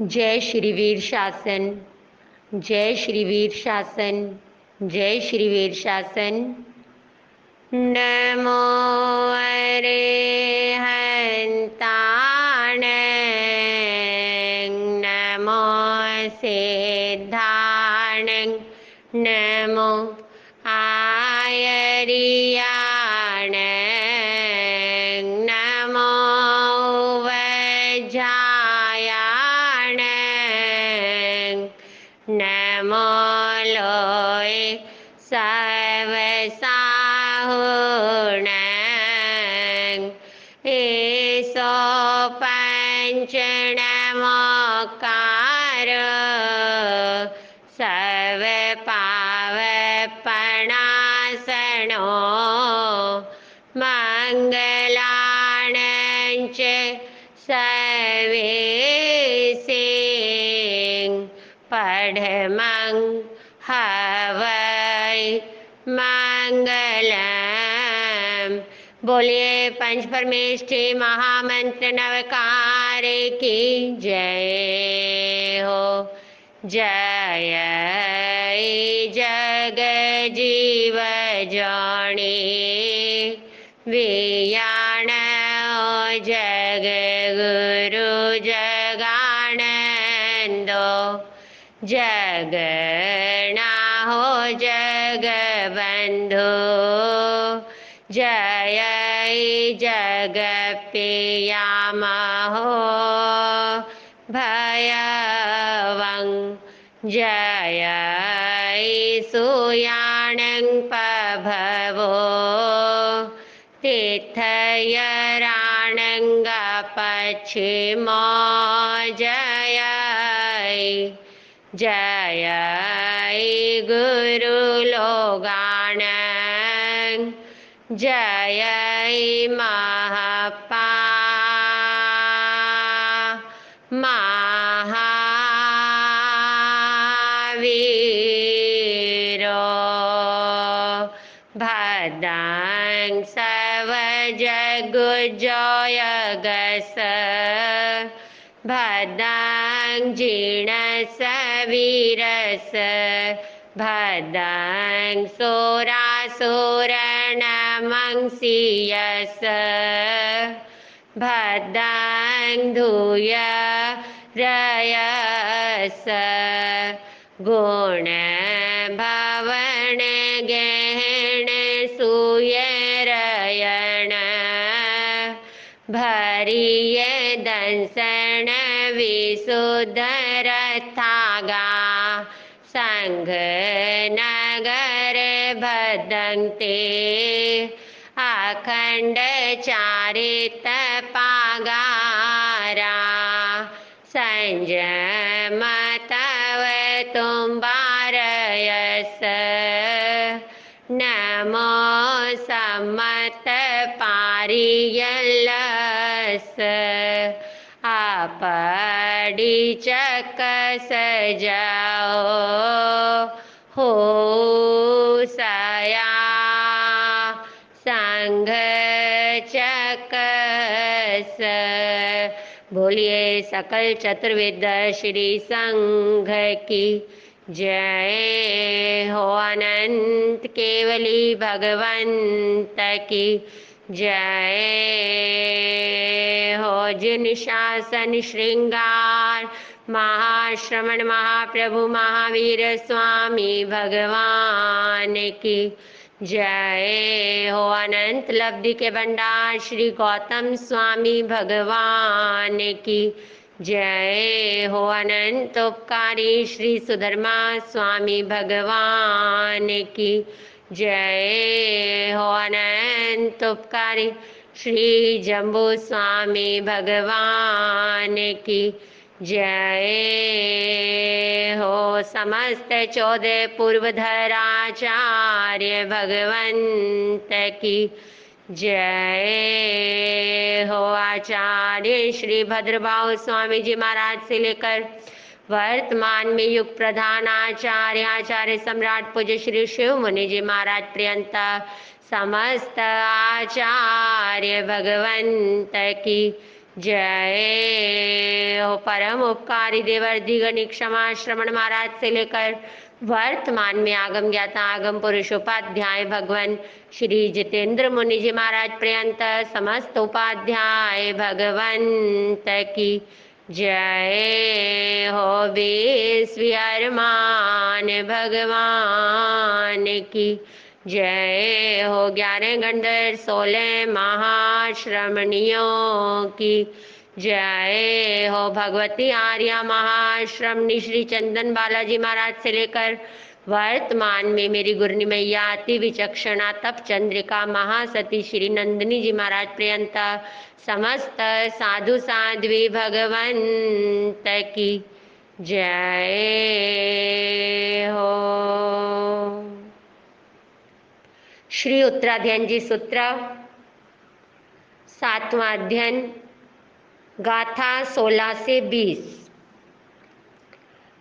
जय श्री वीर शासन। जय श्री वीर शासन। जय श्री वीर शासन। नमो अरिहन्ताण। नमो सिद्धाण। नमो आयर्याण। नमो वज्रायाण। नमो लोय सर्वसाहुण। एसो पंच नमोकार। सर्व पावपणासनो। मंगलाणञ्च सर्वेसे। पढ़मं हवै मंगलम। बोलिए पंच परमेष्ठि महामंत्र नवकार की जय हो। जय जग जीव जाने। वियाण जग गुरु जगानंदो। जगना हो जग बंधु। जय जग पियामहो भयवं। जय सूयाणं पभवो। तीर्थयराणंग पश्चिमो। जय जय गुरु लोगाण। जय महापा महावीरो। भद्रं सर्व जगुजोयगस। भद्रं जीर्णस वीरस। भद्रं सुरासुरनमंसीयस। भद्रं धूय रयस। गुण भवन गहन सुयरयण। भरिय दंसन विशुद्धरथागा। संघ नगर भदंते। अखंड चारित पागारा। संजम तव तुम्बारयस। नमो सम्मत पारियलस। आपड़ी चक सजाओ हो सया। संघ चकस। बोलिए सकल चतुर्वेद श्री संघ की जय हो। अनंत केवली भगवंत की जय हो। जिन शासन श्रृंगार महाश्रमण महाप्रभु महावीर स्वामी भगवान की जय हो। अनंत लब्धि के भंडार श्री गौतम स्वामी भगवान की जय हो। अनंत उपकारी श्री सुधर्मा स्वामी भगवान की जय हो। अनंत उपकारी श्री जम्बू स्वामी भगवान की जय हो। समस्त 14 पूर्वधराचार्य भगवंत की जय हो। आचार्य श्री भद्रभाव स्वामी जी महाराज से लेकर वर्तमान में युग प्रधान आचार्य आचार्य सम्राट पूज्य श्री शिव मुनि जी महाराज पर्यंत समस्त आचार्य भगवंत की जय हो परम उपकारी देवर्धि गणिक क्षमा श्रवण महाराज से लेकर वर्तमान में आगम ज्ञाता आगम पुरुष उपाध्याय भगवान श्री जितेंद्र मुनि जी महाराज पर्यंत समस्त उपाध्याय भगवंत की जय हो। विश्वरमान भगवान की जय हो। 11 गंधर्व 16 महाश्रमणियों की जय हो। भगवती आर्या महाश्रमणी श्री चंदन बालाजी महाराज से लेकर वर्तमान में मेरी गुरनी मैया अति विचक्षणा तप चंद्रिका महासती श्री नंदिनी जी महाराज पर्यंत समस्त साधु साध्वी भगवंत की जय हो। श्री उत्तराध्ययन जी सूत्र 7वां अध्ययन गाथा 16 से 20।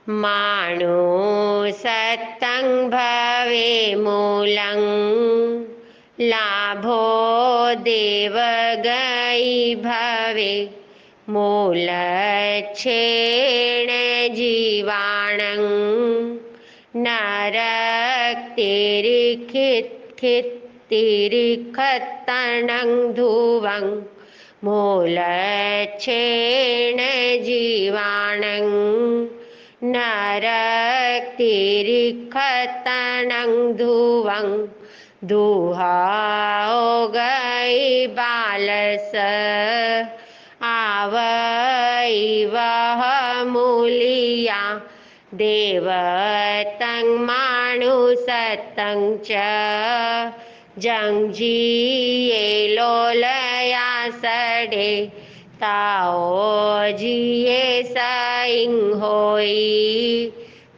माणो सत्तं भवे मूलं लाभो देव गई भवे मूलच्छेण जीवाणं नरक्तिरिखत्तनं ध्रुवं मूलच्छेण जीवाणं नरक्तिरिखत्तनं ध्रुवं दुहा हो गई बालस आवई वह मूलिया देवतं मानुसतं च जंजीये लोलया सडे ताओ जिये सइं होई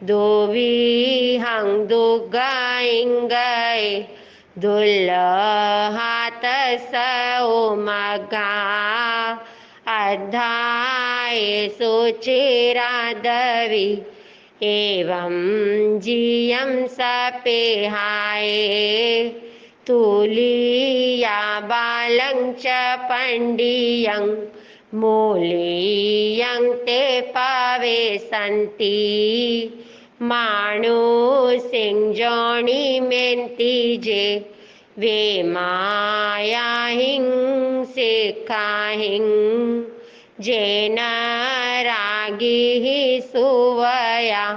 दुविहं दुगाइं गए दुल्हात सौमगा अध्याय सुचिरा दवि एवं जियं सपेहाय तुलिया बालं च पंडियं मूलियं ते पवे सन्ति माणु सिंजोणी मेंती जे वे माया हिं सिखाहिं जेन रागी ही सुवया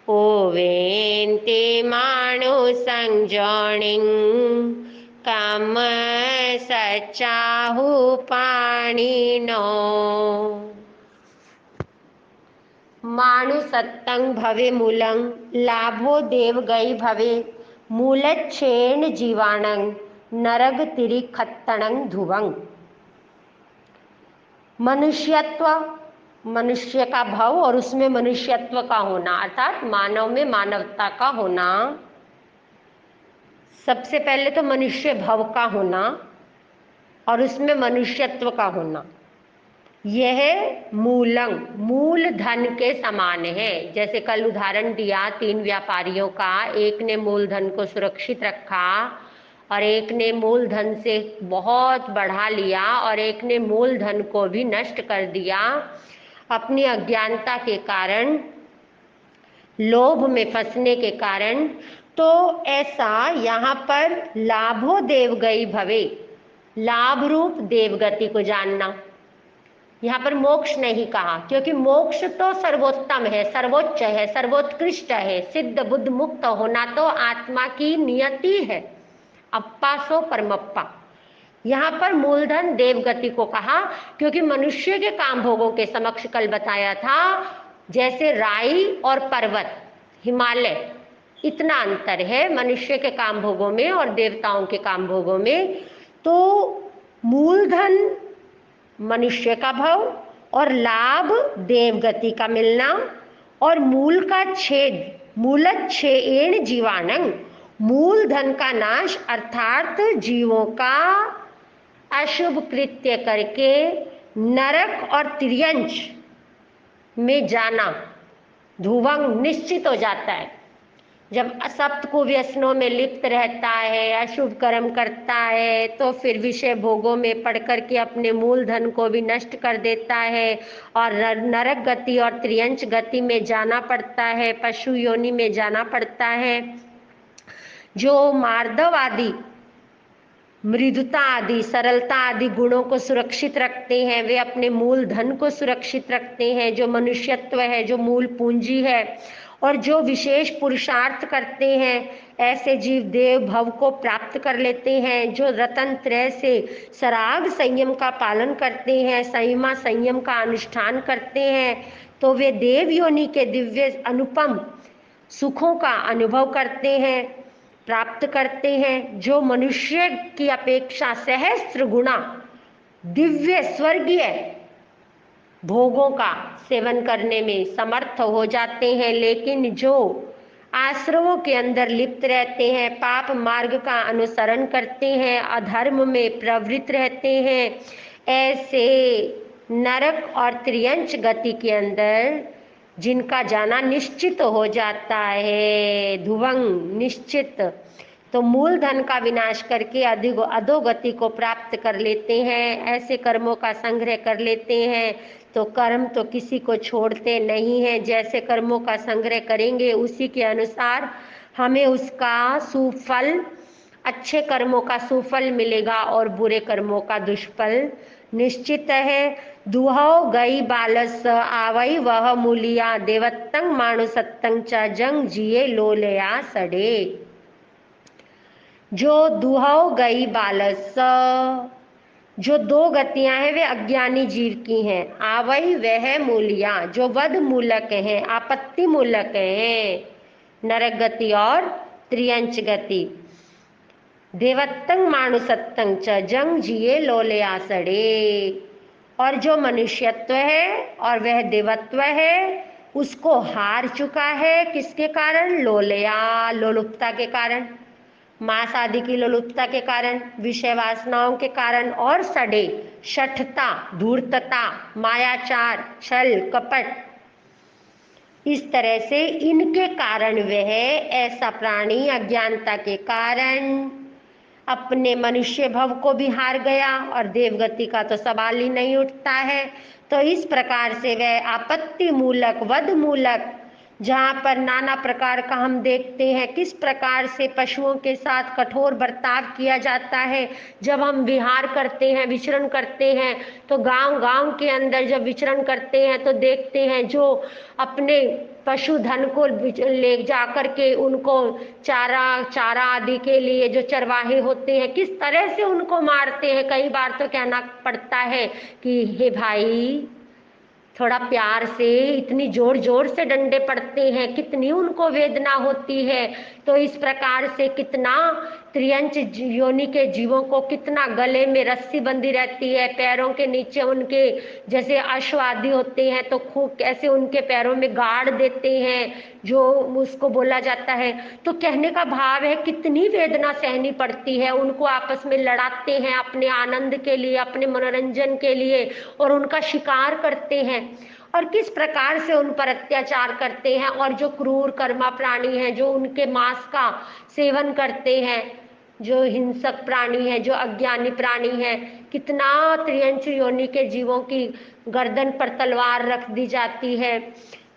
ओवेन्ते माणु संजोणिं कम सचाहु पाणिनो। माणु सत्तं भवे मूलं लाभो देव गई भवे मूलच्छेण जीवाणं नरग तिरिखत्तणं ध्रुवं। मनुष्यत्व, मनुष्य का भाव और उसमें मनुष्यत्व का होना अर्थात मानव में मानवता का होना। सबसे पहले तो मनुष्य भव का होना और उसमें मनुष्यत्व का होना, यह मूलं मूल धन के समान है। जैसे कल उदाहरण दिया 3 व्यापारियों का, एक ने मूलधन को सुरक्षित रखा और एक ने मूलधन से बहुत बढ़ा लिया और एक ने मूलधन को भी नष्ट कर दिया अपनी अज्ञानता के कारण, लोभ में फंसने के कारण। तो ऐसा यहाँ पर लाभो देव गई भवे, लाभ रूप देवगति को जानना। यहाँ पर मोक्ष नहीं कहा क्योंकि मोक्ष तो सर्वोत्तम है, सर्वोच्च है, सर्वोत्कृष्ट है। सिद्ध बुद्ध मुक्त होना तो आत्मा की नियति है, अप्पा सो परमप्पा। यहाँ पर मूलधन देवगति को कहा क्योंकि मनुष्य के काम भोगों के समक्ष कल बताया था, जैसे राई और पर्वत हिमालय, इतना अंतर है मनुष्य के काम भोगों में और देवताओं के काम भोगों में। तो मूलधन मनुष्य का भव और लाभ देवगति का मिलना और मूल का छेद मूलच्छेण जीवाणं, मूलधन का नाश अर्थात जीवों का अशुभ कृत्य करके नरक और तिर्यंच में जाना ध्रुवं निश्चित हो जाता है। जब असप्त को व्यसनों में लिप्त रहता है, अशुभ कर्म करता है, तो फिर विषय भोगों में पड़ कर के अपने मूल धन को भी नष्ट कर देता है और नरक गति और त्रियंच गति में जाना पड़ता है, पशु योनि में जाना पड़ता है। जो मार्दव आदि, मृदुता आदि, सरलता आदि गुणों को सुरक्षित रखते हैं, वे अपने मूल धन को सुरक्षित रखते हैं, जो मनुष्यत्व है, जो मूल पूंजी है। और जो विशेष पुरुषार्थ करते हैं, ऐसे जीव देव भव को प्राप्त कर लेते हैं। जो रतन त्रय से सराग संयम का पालन करते हैं, संयमा संयम का अनुष्ठान करते हैं, तो वे देव योनि के दिव्य अनुपम सुखों का अनुभव करते हैं, प्राप्त करते हैं। जो मनुष्य की अपेक्षा सहस्त्र गुना दिव्य स्वर्गीय भोगों का सेवन करने में समर्थ हो जाते हैं, लेकिन जो आश्रमों के अंदर लिप्त रहते हैं, पाप मार्ग का अनुसरण करते हैं, अधर्म में प्रवृत्त रहते हैं, ऐसे नरक और त्रियंच गति के अंदर जिनका जाना निश्चित हो जाता है, ध्रुवंग निश्चित, तो मूल धन का विनाश करके अधोगति को प्राप्त कर लेते हैं। ऐसे कर्मों का संग्रह कर लेते हैं। तो कर्म तो किसी को छोड़ते नहीं हैं, जैसे कर्मों का संग्रह करेंगे उसी के अनुसार हमें उसका सुफल, अच्छे कर्मों का सुफल मिलेगा और बुरे कर्मों का दुष्फल निश्चित है। दुहौ गई बालस आवई वह मूलिया, देवत्तंग मानुसत्तंग च जंग जिए लोलया सड़े। जो दुहौ गई बालस, जो दो गतियां हैं वे अज्ञानी जीव की हैं। आवई वह मूलिया, जो वध मूलक हैं, आपत्ति मूलक हैं, नरक गति और त्रियंच गति। देवत्तंग मानुसत्तंग च जंग जिए लोले आसड़े, और जो मनुष्यत्व है और वह देवत्व है उसको हार चुका है। किसके कारण? लोलया, लोलुपता के कारण, मांस आदि की लोलुपता के कारण, विषय वासनाओं के कारण, और सड़े, शठता, धूर्तता, मायाचार, छल कपट, इस तरह से इनके कारण वह ऐसा प्राणी अज्ञानता के कारण अपने मनुष्य भव को भी हार गया और देवगति का तो सवाल ही नहीं उठता है। तो इस प्रकार से वह आपत्ति मूलक, वध मूलक, जहाँ पर नाना प्रकार का हम देखते हैं किस प्रकार से पशुओं के साथ कठोर बर्ताव किया जाता है। जब हम विहार करते हैं, विचरण करते हैं, तो गांव के अंदर जब विचरण करते हैं तो देखते हैं जो अपने पशुधन को ले जा कर के उनको चारा आदि के लिए जो चरवाहे होते हैं किस तरह से उनको मारते हैं। कई बार तो कहना पड़ता है कि हे भाई थोड़ा प्यार से, इतनी जोर जोर से डंडे पड़ते हैं, कितनी उनको वेदना होती है। तो इस प्रकार से कितना त्रियंच योनि के जीवों को कितना गले में रस्सी बंधी रहती है, पैरों के नीचे उनके जैसे अश्व आदि होते हैं तो खूब कैसे उनके पैरों में गाड़ देते हैं, जो उसको बोला जाता है। तो कहने का भाव है कितनी वेदना सहनी पड़ती है, उनको आपस में लड़ाते हैं अपने आनंद के लिए, अपने मनोरंजन के लिए, और उनका शिकार करते हैं और किस प्रकार से उन पर अत्याचार करते हैं। और जो क्रूर कर्मा प्राणी हैं, जो उनके मांस का सेवन करते हैं, जो हिंसक प्राणी है, जो अज्ञानी प्राणी है, कितना त्रियंच योनि के जीवों की गर्दन पर तलवार रख दी जाती है।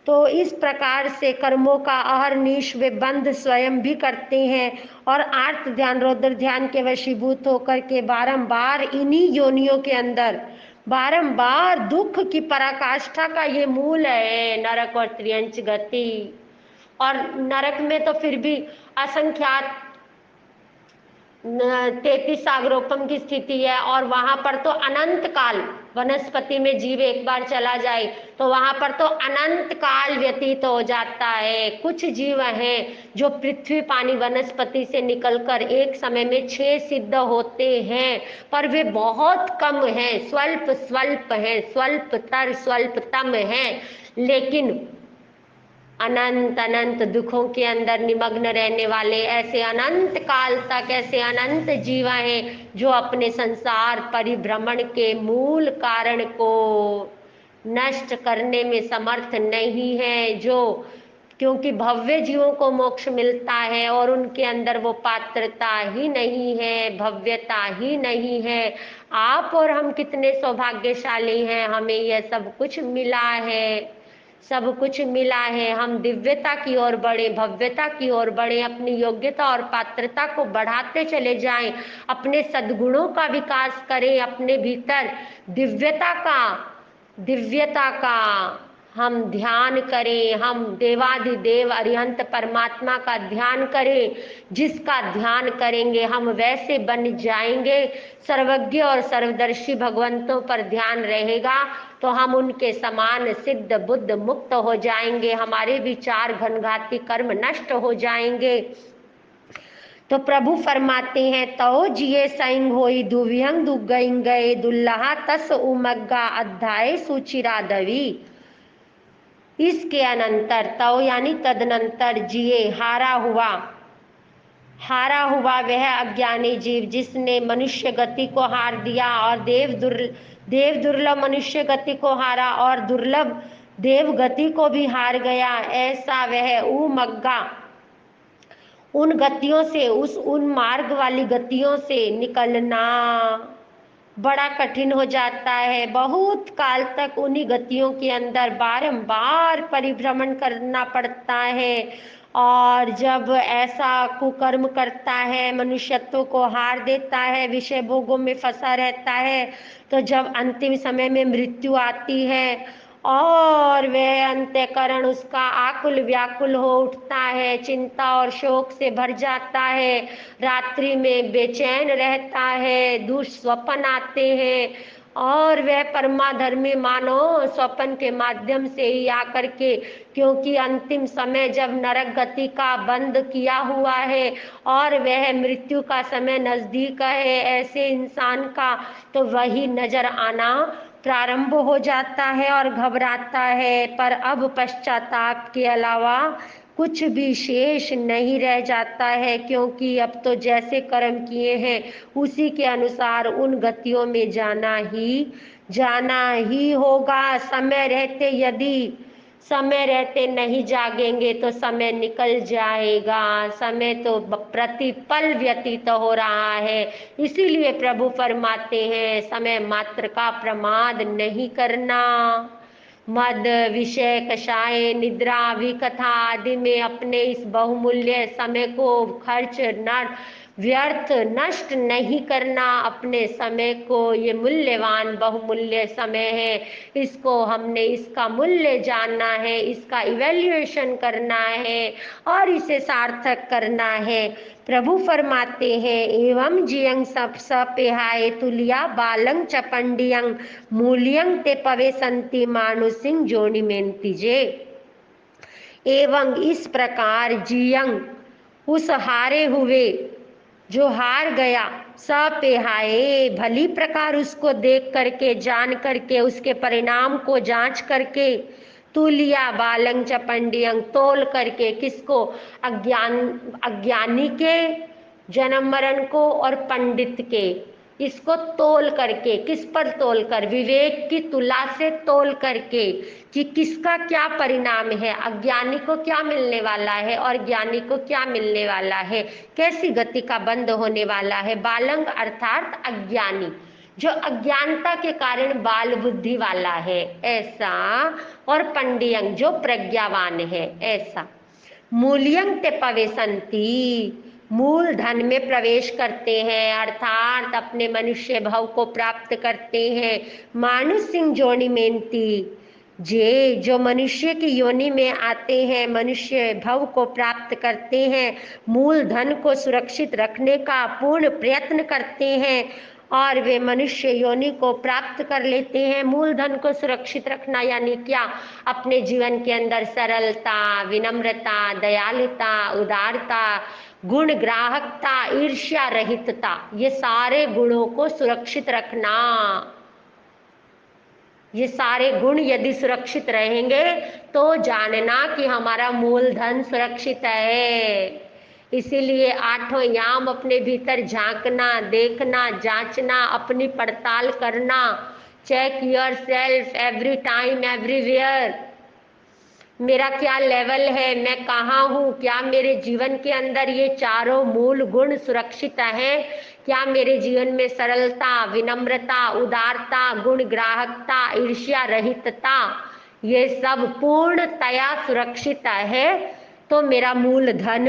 तो इस प्रकार से कर्मों का अहरनिश वे बंध स्वयं भी करते हैं और आर्त ध्यान, रौद्र ध्यान के वशीभूत होकर के बारंबार इन्हीं योनियों के अंदर बारंबार दुख की पराकाष्ठा का ये मूल है नरक और त्रियंच गति। और नरक में तो फिर भी असंख्यात 33 सागरोपम की स्थिति है, और वहां पर तो अनंत काल, वनस्पति में जीव एक बार चला जाए तो वहां पर तो अनंत काल व्यतीत हो जाता है। कुछ जीव हैं जो पृथ्वी पानी वनस्पति से निकलकर एक समय में 6 सिद्ध होते हैं, पर वे बहुत कम हैं, स्वल्प स्वल्प हैं, स्वल्पतर स्वल्पतम हैं। लेकिन अनंत अनंत दुखों के अंदर निमग्न रहने वाले ऐसे अनंत काल तक ऐसे अनंत जीव हैं जो अपने संसार परिभ्रमण के मूल कारण को नष्ट करने में समर्थ नहीं है, जो क्योंकि भव्य जीवों को मोक्ष मिलता है और उनके अंदर वो पात्रता ही नहीं है, भव्यता ही नहीं है। आप और हम कितने सौभाग्यशाली हैं, हमें यह सब कुछ मिला है, सब कुछ मिला है। हम दिव्यता की ओर बढ़े, भव्यता की ओर बढ़े, अपनी योग्यता और पात्रता को बढ़ाते चले जाएं, अपने सद्गुणों का विकास करें, अपने भीतर दिव्यता का हम ध्यान करें, हम देवाधिदेव अरिहंत परमात्मा का ध्यान करें। जिसका ध्यान करेंगे हम वैसे बन जाएंगे। सर्वज्ञ और सर्वदर्शी भगवंतों पर ध्यान रहेगा तो हम उनके समान सिद्ध बुद्ध मुक्त हो जाएंगे, हमारे विचार घनघाती कर्म नष्ट हो जाएंगे। तो प्रभु फरमाते हैं, तो जिये सैंग होई दुविहंग दुगइंग गए दुल्लहा तस उमग्गा अध्याय सुचिरा दवी। इसके अनंतर तो यानी तदनंतर जिए हारा हुआ वह अज्ञानी जीव जिसने मनुष्य गति को हार दिया और देव दुर्लभ मनुष्य गति को हारा और दुर्लभ देव गति को भी हार गया। ऐसा वह उमग्गा उन गतियों से, उन मार्ग वाली गतियों से निकलना बड़ा कठिन हो जाता है। बहुत काल तक उन्हीं गतियों के अंदर बारंबार परिभ्रमण करना पड़ता है। और जब ऐसा कुकर्म करता है, मनुष्यत्व को हार देता है, विषय भोगों में फंसा रहता है, तो जब अंतिम समय में मृत्यु आती है और वह अंतःकरण उसका आकुल व्याकुल हो उठता है, चिंता और शोक से भर जाता है, रात्रि में बेचैन रहता है, दुष्स्वप्न आते हैं और वह परमाधर्मी मानो स्वप्न के माध्यम से ही आकर के, क्योंकि अंतिम समय जब नरक गति का बंद किया हुआ है और वह मृत्यु का समय नजदीक है ऐसे इंसान का, तो वही नजर आना प्रारंभ हो जाता है और घबराता है। पर अब पश्चाताप के अलावा कुछ भी शेष नहीं रह जाता है, क्योंकि अब तो जैसे कर्म किए हैं उसी के अनुसार उन गतियों में जाना ही होगा। समय रहते नहीं जागेंगे तो समय निकल जाएगा। समय तो प्रतिपल व्यतीत हो रहा है। इसीलिए प्रभु फरमाते हैं, समय मात्र का प्रमाद नहीं करना। मद विषय कषाय निद्रा विकथा आदि में अपने इस बहुमूल्य समय को खर्च न व्यर्थ नष्ट नहीं करना। अपने समय को, ये मूल्यवान बहुमूल्य समय है, इसका मूल्य जानना है, इसका इवैल्यूएशन करना है और इसे सार्थक करना है। प्रभु फरमाते हैं, एवं जियंग सब सपेहाय तुलिया बालंग चपंडियंग मूल्यंग ते पवे संति मानुसिंग जोनी मेंती जे। एवं इस प्रकार जियंग उस हारे हुए जो हार गया, सपेहाए भली प्रकार उसको देख करके, जान करके, उसके परिणाम को जांच करके, तुलिया बालंग चपंडियंग तोल करके, किसको? अज्ञानी के जन्म मरण को और पंडित के, इसको तोल करके, किस पर तोल कर? विवेक की तुला से तोल करके कि किसका क्या परिणाम है, अज्ञानी को क्या मिलने वाला है और ज्ञानी को क्या मिलने वाला है, कैसी गति का बंद होने वाला है। बालंग अर्थात अज्ञानी, जो अज्ञानता के कारण बाल बुद्धि वाला है ऐसा, और पंडियंग जो प्रज्ञावान है ऐसा। मूल्यंग ते पवेशंती मूल धन में प्रवेश करते हैं, अर्थात अपने मनुष्य भव को प्राप्त करते हैं। मानुष सिंह जोनी मेंती जे जो मनुष्य की योनि में आते हैं, मनुष्य भव को प्राप्त करते हैं, मूल धन को सुरक्षित रखने का पूर्ण प्रयत्न करते हैं और वे मनुष्य योनि को प्राप्त कर लेते हैं। मूल धन को सुरक्षित रखना यानी क्या? अपने जीवन के अंदर सरलता, विनम्रता, दयालुता, उदारता, गुण ग्राहकता, ईर्ष्या रहितता, ये सारे गुणों को सुरक्षित रखना। ये सारे गुण यदि सुरक्षित रहेंगे तो जानना कि हमारा मूलधन सुरक्षित है। इसीलिए आठों याम अपने भीतर झांकना, देखना, जांचना, अपनी पड़ताल करना। Check yourself every time everywhere. मेरा क्या लेवल है, मैं कहाँ हूँ, क्या मेरे जीवन के अंदर ये चारों मूल गुण सुरक्षित हैं, क्या मेरे जीवन में सरलता, विनम्रता, उदारता, गुण ग्राहकता, ईर्ष्या रहितता, ये सब पूर्णतया सुरक्षित है, तो मेरा मूल धन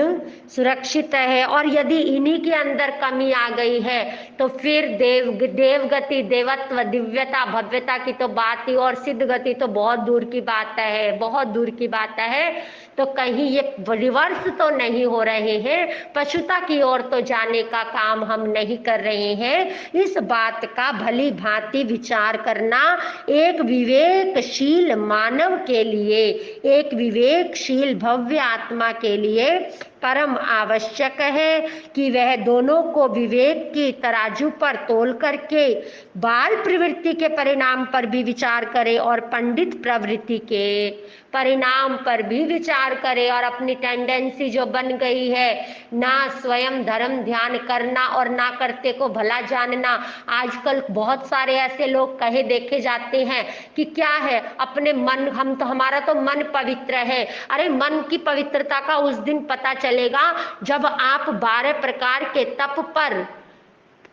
सुरक्षित है। और यदि इन्हीं के अंदर कमी आ गई है तो फिर देवगति, देवत्व, दिव्यता, भव्यता की तो बात ही, और सिद्ध गति तो बहुत दूर की बात है, बहुत दूर की बात है। तो कहीं ये रिवर्स तो नहीं हो रहे हैं, पशुता की ओर तो जाने का काम हम नहीं कर रहे हैं। इस बात का भली भांति विचार करना एक विवेकशील मानव के लिए, एक विवेकशील भव्य आत्मा के लिए परम आवश्यक है कि वह दोनों को विवेक की तराजू पर तोल करके बाल प्रवृत्ति के परिणाम पर भी विचार करे और पंडित प्रवृत्ति के परिणाम पर भी विचार करे, और अपनी टेंडेंसी जो बन गई है ना स्वयं धर्म ध्यान करना और ना करते को भला जानना। आजकल बहुत सारे ऐसे लोग कहे देखे जाते हैं कि क्या है, अपने मन, हम तो, हमारा तो मन पवित्र है। अरे मन की पवित्रता का उस दिन पता चलेगा जब आप 12 प्रकार के तप पर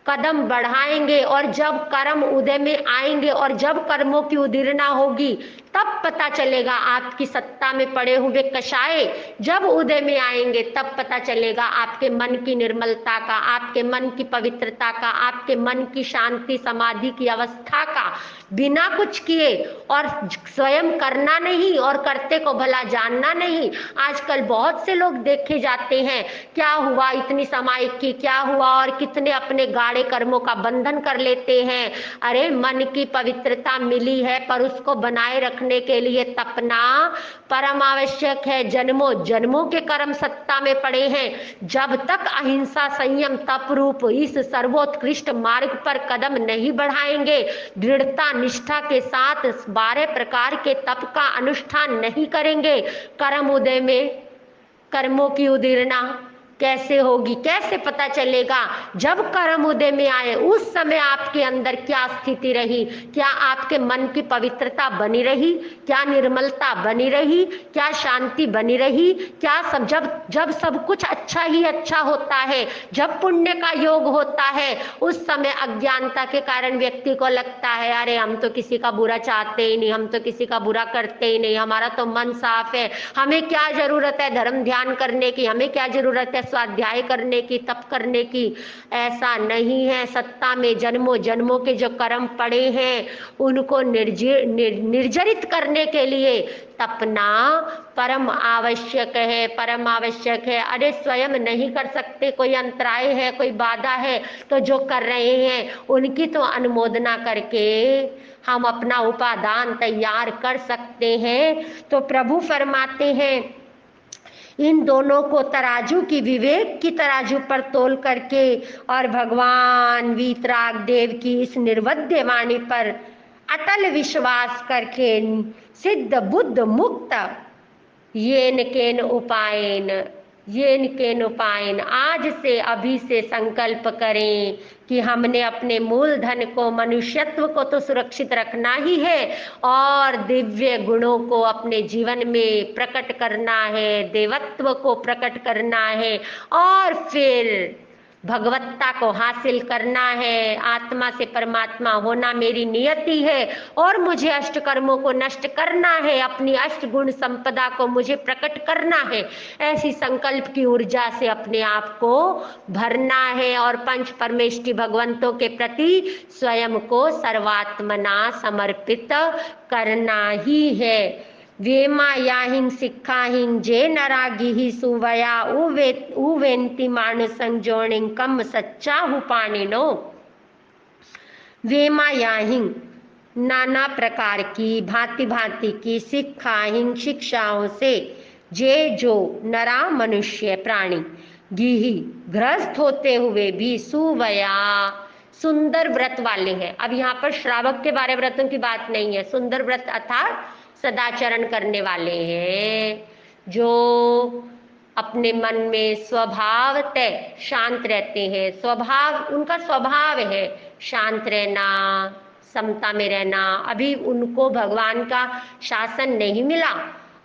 कदम बढ़ाएंगे और जब कर्म उदय में आएंगे और जब कर्मों की उदीरना होगी तब पता चलेगा। आपकी सत्ता में पड़े हुए कषाय जब उदय में आएंगे तब पता चलेगा आपके मन की निर्मलता का, आपके मन की पवित्रता का, आपके मन की शांति समाधि की अवस्था का, बिना कुछ किए और स्वयं करना नहीं और करते को भला जानना नहीं। आजकल बहुत से लोग देखे जाते हैं, क्या हुआ इतनी समाइक की, क्या हुआ, और कितने अपने गाढ़े कर्मों का बंधन कर लेते हैं। अरे मन की पवित्रता मिली है पर उसको बनाए रखने के लिए तपना परम आवश्यक है। जन्मों जन्मों के कर्म सत्ता में पड़े हैं, जब तक अहिंसा संयम तप रूप इस सर्वोत्कृष्ट मार्ग पर कदम नहीं बढ़ाएंगे, दृढ़ता निष्ठा के साथ 12 प्रकार के तप का अनुष्ठान नहीं करेंगे, कर्म उदय में कर्मों की उदीरना कैसे होगी, कैसे पता चलेगा। जब कर्म उदय में आए उस समय आपके अंदर क्या स्थिति रही, क्या आपके मन की पवित्रता बनी रही, क्या निर्मलता बनी रही, क्या शांति बनी रही, क्या सब, जब सब कुछ अच्छा ही अच्छा होता है, जब पुण्य का योग होता है, उस समय अज्ञानता के कारण व्यक्ति को लगता है अरे हम तो किसी का बुरा चाहते ही नहीं, हम तो किसी का बुरा करते ही नहीं, हमारा तो मन साफ है, हमें क्या जरूरत है धर्म ध्यान करने की, हमें क्या जरूरत है स्वाध्याय करने की, तप करने की। ऐसा नहीं है। सत्ता में जन्मों जन्मों के जो कर्म पड़े हैं उनको निर्जरित करने के लिए तपना परम आवश्यक है, परम आवश्यक है। अरे स्वयं नहीं कर सकते, कोई अंतराय है, कोई बाधा है, तो जो कर रहे हैं उनकी तो अनुमोदना करके हम अपना उपादान तैयार कर सकते हैं। तो प्रभु फरमाते हैं इन दोनों को तराजू की, विवेक की तराजू पर तोल करके और भगवान वीतराग देव की इस निर्वध्य वाणी पर अटल विश्वास करके सिद्ध बुद्ध मुक्त येन केन उपायन आज से अभी से संकल्प करें कि हमने अपने मूल धन को, मनुष्यत्व को तो सुरक्षित रखना ही है और दिव्य गुणों को अपने जीवन में प्रकट करना है, देवत्व को प्रकट करना है और फिर भगवत्ता को हासिल करना है। आत्मा से परमात्मा होना मेरी नियति है और मुझे अष्ट कर्मों को नष्ट करना है, अपनी अष्ट गुण संपदा को मुझे प्रकट करना है। ऐसी संकल्प की ऊर्जा से अपने आप को भरना है और पंच परमेष्टि भगवंतों के प्रति स्वयं को सर्वात्मना समर्पित करना ही है। वेमा याहिं सिक्खाहिं जे नरागिहि सुवया उवेंति मानसं जोणिं कम सच्चा हुपाणिनो। वेमा याहिं नाना प्रकार की भांति भांति की सिक्खाहिं शिक्षाओं से जे जो नरा मनुष्य प्राणी गिहि ग्रस्त होते हुए भी सुवया सुंदर व्रत वाले हैं। अब यहाँ पर श्रावक के 12 व्रतों की बात नहीं है, सुंदर व्रत अर्थात सदाचरण करने वाले हैं, जो अपने मन में स्वभावतः शांत रहते हैं। स्वभाव उनका स्वभाव है शांत रहना, समता में रहना। अभी उनको भगवान का शासन नहीं मिला,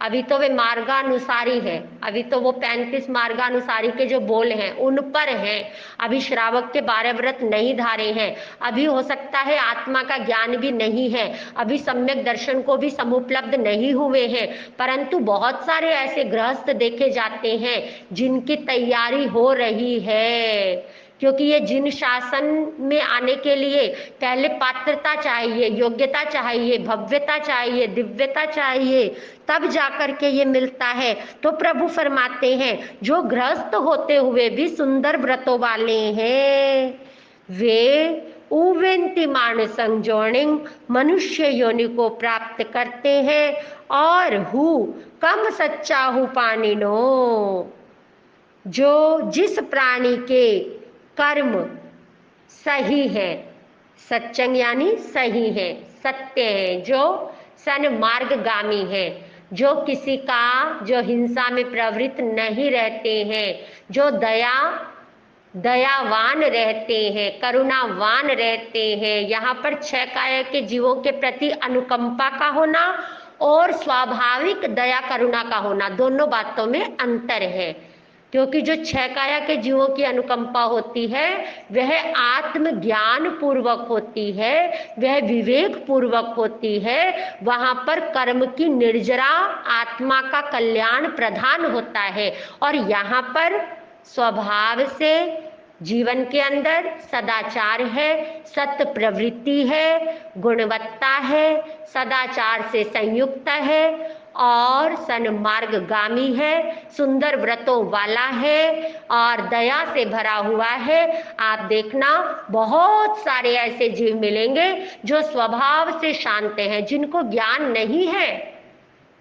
अभी तो वे मार्गानुसारी है, अभी तो वो 35 मार्गानुसारी के जो बोल हैं उन पर हैं। अभी श्रावक के 12 व्रत नहीं धारे हैं, अभी हो सकता है आत्मा का ज्ञान भी नहीं है, अभी सम्यक दर्शन को भी समुपलब्ध नहीं हुए हैं। परंतु बहुत सारे ऐसे गृहस्थ देखे जाते हैं जिनकी तैयारी हो रही है, क्योंकि ये जिन शासन में आने के लिए पहले पात्रता चाहिए, योग्यता चाहिए, भव्यता चाहिए, दिव्यता चाहिए, तब जाकर के ये मिलता है। तो प्रभु फरमाते हैं जो गृहस्थ होते हुए भी सुंदर व्रतों वाले हैं वे उवेंती मानसंग जोड़िंग मनुष्य योनि को प्राप्त करते हैं। और हु कम सच्चा हु पानी नो, जो जिस प्राणी के कर्म सही है, सच्चंग यानी सही है, सत्य है, जो सन्मार्गगामी है, जो किसी का जो हिंसा में प्रवृत्त नहीं रहते हैं, जो दयावान रहते हैं, करुणावान रहते हैं। यहाँ पर 6 काया के जीवों के प्रति अनुकंपा का होना और स्वाभाविक दया करुणा का होना, दोनों बातों में अंतर है। क्योंकि जो 6 काया के जीवों की अनुकंपा होती है वह आत्मज्ञान पूर्वक होती है, वह विवेक पूर्वक होती है, वहां पर कर्म की निर्जरा आत्मा का कल्याण प्रधान होता है। और यहाँ पर स्वभाव से जीवन के अंदर सदाचार है, सत्य प्रवृत्ति है, गुणवत्ता है, सदाचार से संयुक्त है और सन्मार्गगामी है, सुंदर व्रतों वाला है और दया से भरा हुआ है। आप देखना बहुत सारे ऐसे जीव मिलेंगे जो स्वभाव से शांत हैं, जिनको ज्ञान नहीं है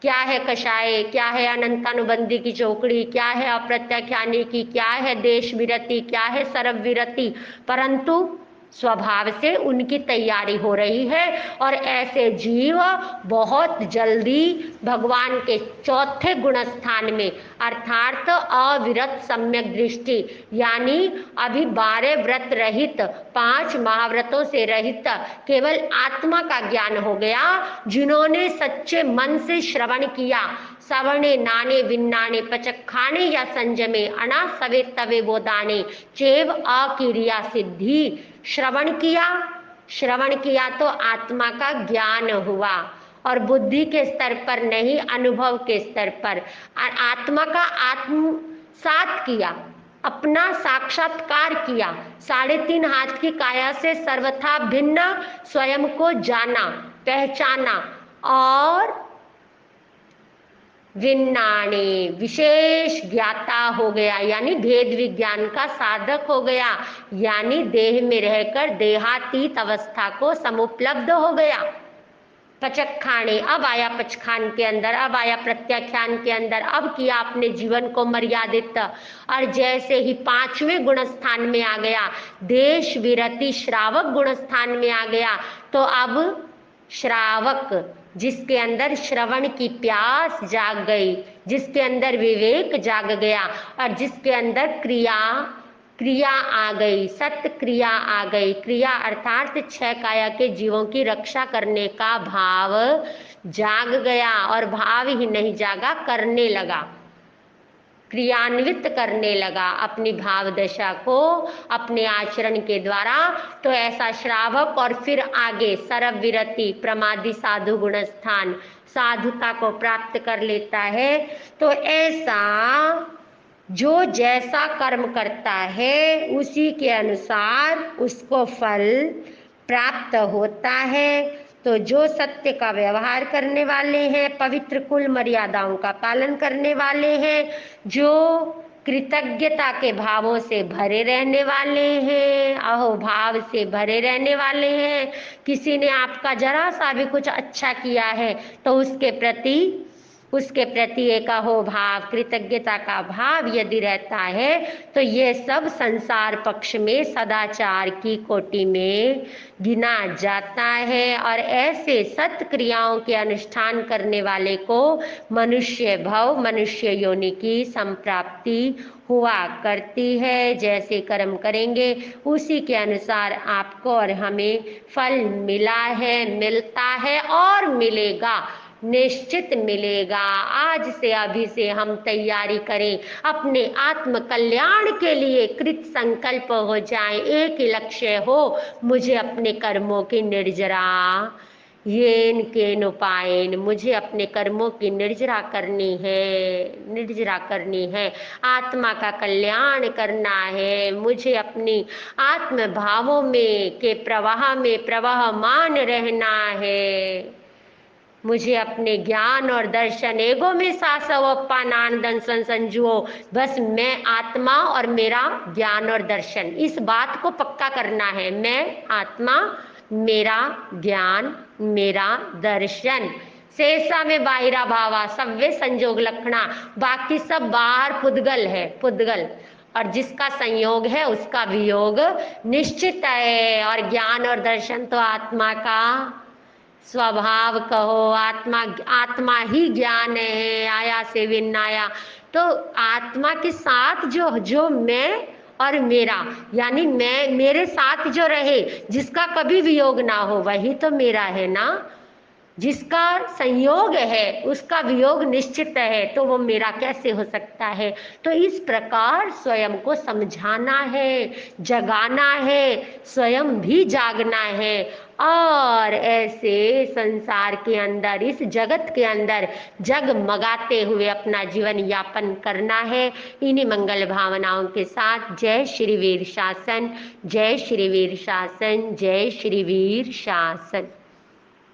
क्या है कषाय, क्या है अनंतानुबंधी की चौकड़ी, क्या है अप्रत्याख्यानी की, क्या है देश विरति, क्या है सर्व विरति, परंतु स्वभाव से उनकी तैयारी हो रही है। और ऐसे जीव बहुत जल्दी भगवान के 4थे गुण स्थान में अर्थात अविरत सम्यक दृष्टि यानी अभी 12 व्रत रहित, 5 महाव्रतों से रहित केवल आत्मा का ज्ञान हो गया। जिन्होंने सच्चे मन से श्रवण किया, सवणे नाने विन्नाने पचखाने या संजमे अना सवे तवे बोदाने चेव अकिरिया सिद्धि। श्रवण किया तो आत्मा का ज्ञान हुआ और बुद्धि के स्तर पर नहीं, अनुभव के स्तर पर आत्मा का आत्मसात किया, अपना साक्षात्कार किया, 3.5 हाथ की काया से सर्वथा भिन्न स्वयं को जाना, पहचाना और विन्नाणे विशेष ज्ञाता हो गया, यानी भेद विज्ञान का साधक हो गया, यानी देह में रहकर देहातीत अवस्था को समुपलब्ध हो गया। पचखाने, अब आया पचखान के अंदर, अब आया प्रत्याख्यान के अंदर, अब किया अपने जीवन को मर्यादित। और जैसे ही 5वें गुण स्थान में आ गया, देश विरति श्रावक गुण स्थान में आ गया, तो अब श्रावक जिसके अंदर श्रवण की प्यास जाग गई, जिसके अंदर विवेक जाग गया और जिसके अंदर क्रिया आ गई, सत्य क्रिया आ गई। क्रिया अर्थात 6 काया के जीवों की रक्षा करने का भाव जाग गया, और भाव ही नहीं जागा, करने लगा, क्रियान्वित करने लगा अपनी भाव दशा को अपने आचरण के द्वारा। तो ऐसा श्रावक और फिर आगे सरव विरति प्रमादी साधु गुण स्थान साधुता को प्राप्त कर लेता है। तो ऐसा जो जैसा कर्म करता है उसी के अनुसार उसको फल प्राप्त होता है। तो जो सत्य का व्यवहार करने वाले हैं, पवित्र कुल मर्यादाओं का पालन करने वाले हैं, जो कृतज्ञता के भावों से भरे रहने वाले हैं, अहोभाव से भरे रहने वाले हैं, किसी ने आपका जरा सा भी कुछ अच्छा किया है तो उसके प्रति एक अहोभाव, कृतज्ञता का भाव यदि रहता है, तो ये सब संसार पक्ष में सदाचार की कोटि में गिना जाता है। और ऐसे सत्य क्रियाओं के अनुष्ठान करने वाले को मनुष्य भव, मनुष्य योनि की संप्राप्ति हुआ करती है। जैसे कर्म करेंगे उसी के अनुसार आपको और हमें फल मिला है, मिलता है और मिलेगा। निश्चित मिलेगा। आज से अभी से हम तैयारी करें, अपने आत्म कल्याण के लिए कृत संकल्प हो जाएं। एक ही लक्ष्य हो, मुझे अपने कर्मों की निर्जरा, येन केन उपायन, मुझे अपने कर्मों की निर्जरा करनी है, निर्जरा करनी है। आत्मा का कल्याण करना है, मुझे अपनी आत्म भावों में के प्रवाह में प्रवाहमान रहना है। मुझे अपने ज्ञान और दर्शन एगो में सासवप्पानंदन संजुओ, बस मैं आत्मा और मेरा ज्ञान और दर्शन, इस बात को पक्का करना है। मैं आत्मा, मेरा ज्ञान, मेरा दर्शन, शेषा में बाहिरा भावा सव्य संजोग लक्षणा, बाकी सब बाहर पुद्गल है, पुद्गल, और जिसका संयोग है उसका वियोग निश्चित है। और ज्ञान और दर्शन तो आत्मा का स्वभाव कहो, आत्मा, आत्मा ही ज्ञान है, आया से विनाया। तो आत्मा के साथ जो जो मैं और मेरा, यानी मैं, मेरे साथ जो रहे, जिसका कभी वियोग ना हो, वही तो मेरा है ना। जिसका संयोग है उसका वियोग निश्चित है, तो वो मेरा कैसे हो सकता है। तो इस प्रकार स्वयं को समझाना है, जगाना है, स्वयं भी जागना है, और ऐसे संसार के अंदर, इस जगत के अंदर जगमगाते हुए अपना जीवन यापन करना है। इन्हीं मंगल भावनाओं के साथ जय श्री वीर शासन, जय श्री वीर शासन, जय श्री वीर शासन।